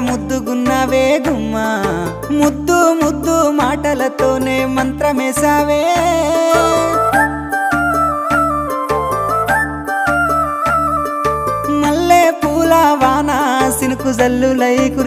ముద్దుగున్నావే గుమ్మా ముద్దు ముద్దు మాటలతోనే మంత్రమేసావే మల్లె పూల వాన సినుకు జల్లులై